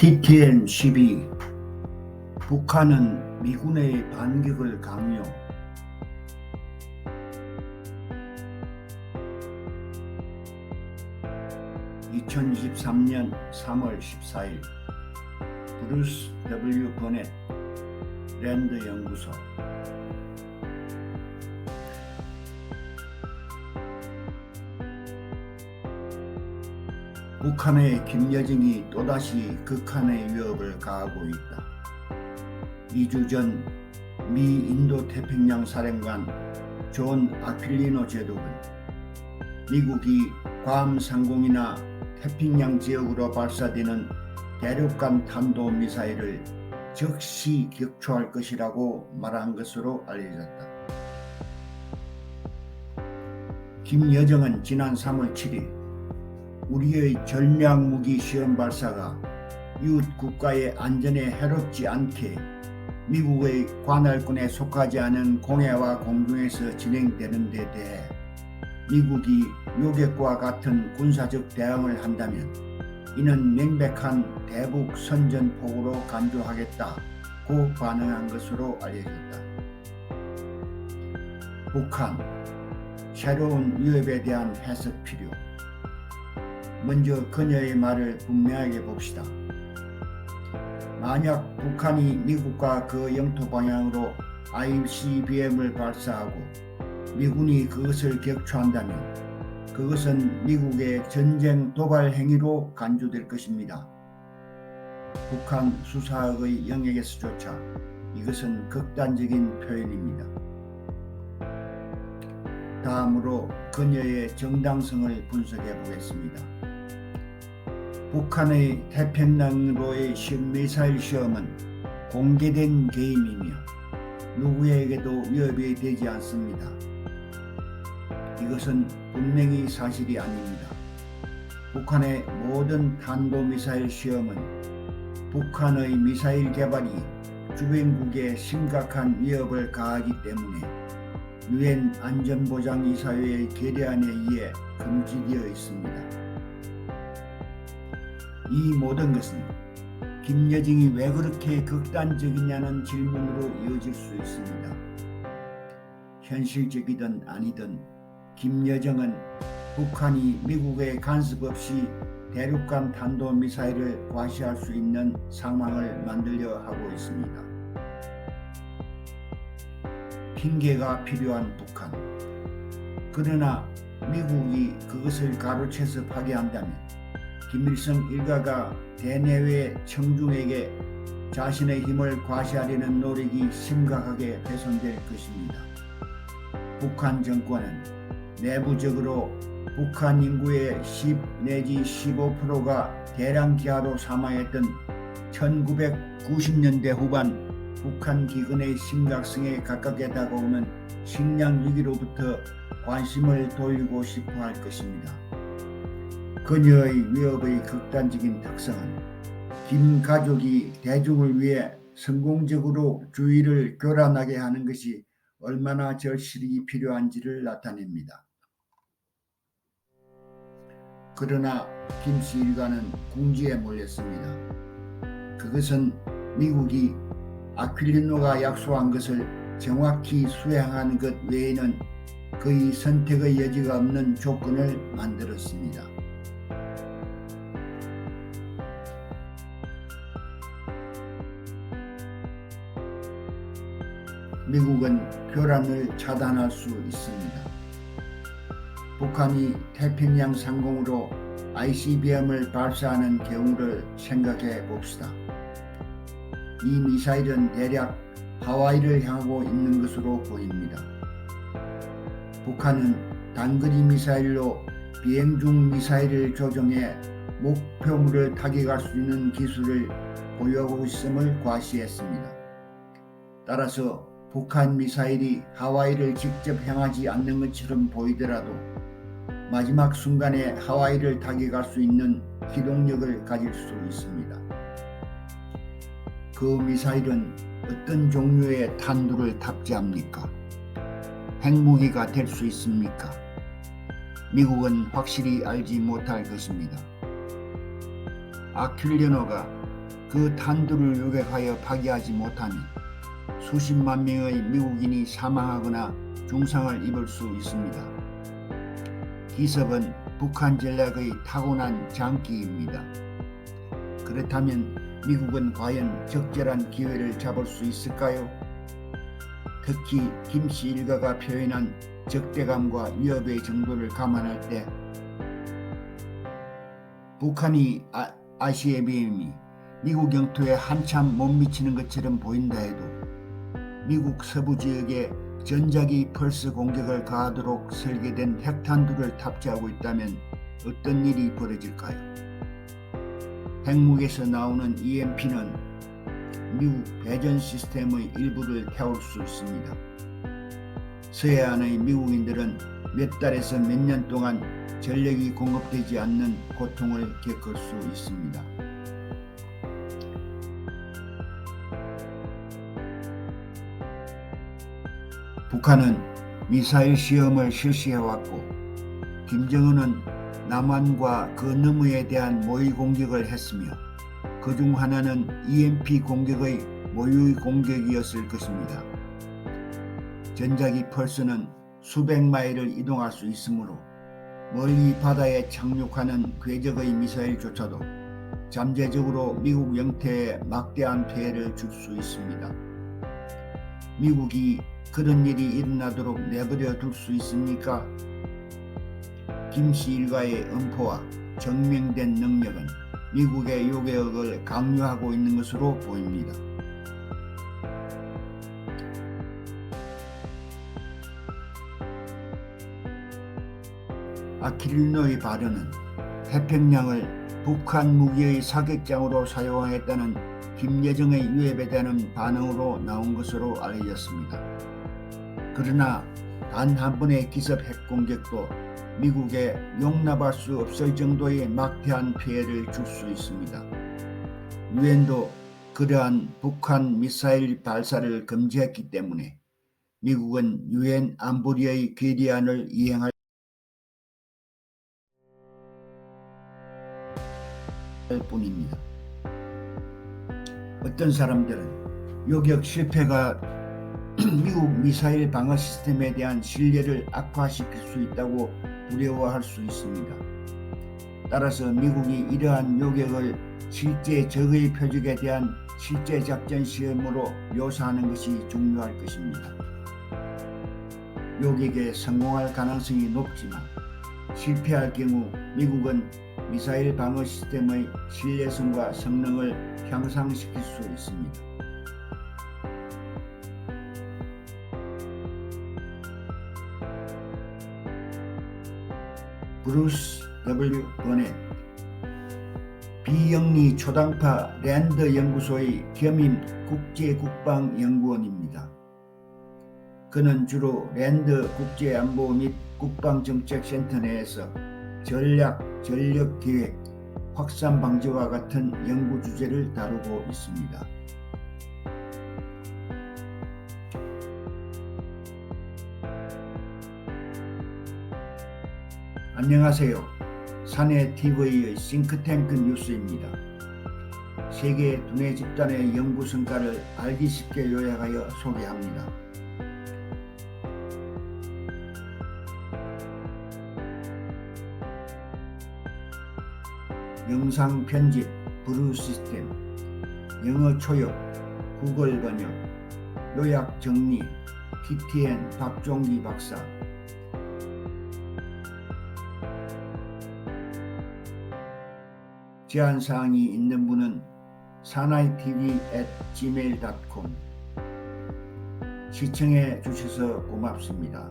TTN-12 북한은 미군의 반격을 강요. (2023년 3월 14일) 브루스 W. 버넷 랜드 연구소. 북한의 김여정이 또다시 극한의 위협을 가하고 있다. 2주 전 미 인도태평양 사령관 존 아퀼리노 제독은 미국이 괌 상공이나 태평양 지역으로 발사되는 대륙간 탄도미사일을 즉시 격추할 것이라고 말한 것으로 알려졌다. 김여정은 지난 3월 7일 우리의 전략무기 시험 발사가 이웃 국가의 안전에 해롭지 않게 미국의 관할권에 속하지 않은 공해와 공중에서 진행되는 데 대해 미국이 요격과 같은 군사적 대응을 한다면 이는 명백한 대북 선전포고로 간주하겠다고 반응한 것으로 알려졌다. 북한, 새로운 위협에 대한 해석 필요. 먼저 그녀의 말을 분명하게 봅시다. 만약 북한이 미국과 그 영토 방향으로 ICBM을 발사하고 미군이 그것을 격추한다면 그것은 미국의 전쟁 도발 행위로 간주될 것입니다. 북한 수사학의 영역에서조차 이것은 극단적인 표현입니다. 다음으로 그녀의 정당성을 분석해 보겠습니다. 북한의 태평양으로의 미사일 시험은 공개된 게임이며 누구에게도 위협이 되지 않습니다. 이것은 분명히 사실이 아닙니다. 북한의 모든 탄도미사일 시험은 북한의 미사일 개발이 주변국에 심각한 위협을 가하기 때문에 유엔 안전보장이사회의 결의안에 의해 금지되어 있습니다. 이 모든 것은 김여정이 왜 그렇게 극단적이냐는 질문으로 이어질 수 있습니다. 현실적이든 아니든 김여정은 북한이 미국의 간섭 없이 대륙간 탄도미사일을 과시할 수 있는 상황을 만들려 하고 있습니다. 핑계가 필요한 북한. 그러나 미국이 그것을 가로채서 파괴한다면 김일성 일가가 대내외 청중에게 자신의 힘을 과시하려는 노력이 심각하게 훼손될 것입니다. 북한 정권은 내부적으로 북한 인구의 10 내지 15%가 대량 기아로 사망했던 1990년대 후반 북한 기근의 심각성에 가깝게 다가오는 식량 위기로부터 관심을 돌리고 싶어 할 것입니다. 그녀의 위협의 극단적인 특성은 김 가족이 대중을 위해 성공적으로 주의를 교란하게 하는 것이 얼마나 절실히 필요한지를 나타냅니다. 그러나 김씨 일가는 궁지에 몰렸습니다. 그것은 미국이 아퀼리노가 약속한 것을 정확히 수행하는 것 외에는 거의 선택의 여지가 없는 조건을 만들었습니다. 미국은 교란을 차단할 수 있습니다. 북한이 태평양 상공으로 ICBM을 발사하는 경우를 생각해 봅시다. 이 미사일은 대략 하와이를 향하고 있는 것으로 보입니다. 북한은 단거리 미사일로 비행 중 미사일을 조정해 목표물을 타격할 수 있는 기술을 보유하고 있음을 과시했습니다. 따라서 북한 미사일이 하와이를 직접 향하지 않는 것처럼 보이더라도 마지막 순간에 하와이를 타격할 수 있는 기동력을 가질 수 있습니다. 그 미사일은 어떤 종류의 탄두를 탑재합니까? 핵무기가 될 수 있습니까? 미국은 확실히 알지 못할 것입니다. 아퀼리노가 그 탄두를 요격하여 파괴하지 못하면 수십만 명의 미국인이 사망하거나 중상을 입을 수 있습니다. 기습은 북한 전략의 타고난 장기입니다. 그렇다면 미국은 과연 적절한 기회를 잡을 수 있을까요? 특히 김씨 일가가 표현한 적대감과 위협의 정도를 감안할 때 북한이 ICBM이 미국 영토에 한참 못 미치는 것처럼 보인다 해도 미국 서부 지역에 전자기 펄스 공격을 가하도록 설계된 핵탄두를 탑재하고 있다면 어떤 일이 벌어질까요? 핵무기에서 나오는 EMP는 미국 배전 시스템의 일부를 태울 수 있습니다. 서해안의 미국인들은 몇 달에서 몇 년 동안 전력이 공급되지 않는 고통을 겪을 수 있습니다. 북한은 미사일 시험을 실시해왔고 김정은은 남한과 그 너머에 대한 모의 공격을 했으며 그중 하나는 EMP 공격의 모의 공격이었을 것입니다. 전자기 펄스는 수백 마일을 이동할 수 있으므로 멀리 바다에 착륙하는 궤적의 미사일조차도 잠재적으로 미국 영토에 막대한 피해를 줄 수 있습니다. 미국이 그런 일이 일어나도록 내버려 둘 수 있습니까? 김씨 일가의 엄포와 정명된 능력은 미국의 요격을 강요하고 있는 것으로 보입니다. 아키릴노의 발언은 태평양을 북한 무기의 사격장으로 사용하겠다는 김여정의 위협에 대한 반응으로 나온 것으로 알려졌습니다. 그러나 단 한 번의 기습 핵 공격도 미국에 용납할 수 없을 정도의 막대한 피해를 줄 수 있습니다. 유엔도 그러한 북한 미사일 발사를 금지했기 때문에 미국은 유엔 안보리의 결의안을 이행할 뿐입니다. 어떤 사람들은 요격 실패가 미국 미사일 방어 시스템에 대한 신뢰를 악화시킬 수 있다고 두려워할 수 있습니다. 따라서 미국이 이러한 요격을 실제 적의 표적에 대한 실제 작전 시험으로 묘사하는 것이 중요할 것입니다. 요격에 성공할 가능성이 높지만 실패할 경우 미국은 미사일 방어 시스템의 신뢰성과 성능을 향상시킬 수 있습니다. 브루스 W. 버넷 비영리 초당파 랜드 연구소의 겸임 국제국방연구원입니다. 그는 주로 랜드 국제안보 및 국방정책센터 내에서 전략, 전력기획, 확산 방지와 같은 연구 주제를 다루고 있습니다. 안녕하세요. 사내TV의 싱크탱크 뉴스입니다. 세계 두뇌 집단의 연구 성과를 알기 쉽게 요약하여 소개합니다. 영상 편집, 브루 시스템, 영어 초역, 구글 번역, 요약 정리, PTN 박종기 박사. 제안사항이 있는 분은 sanaitv@gmail.com 시청해 주셔서 고맙습니다.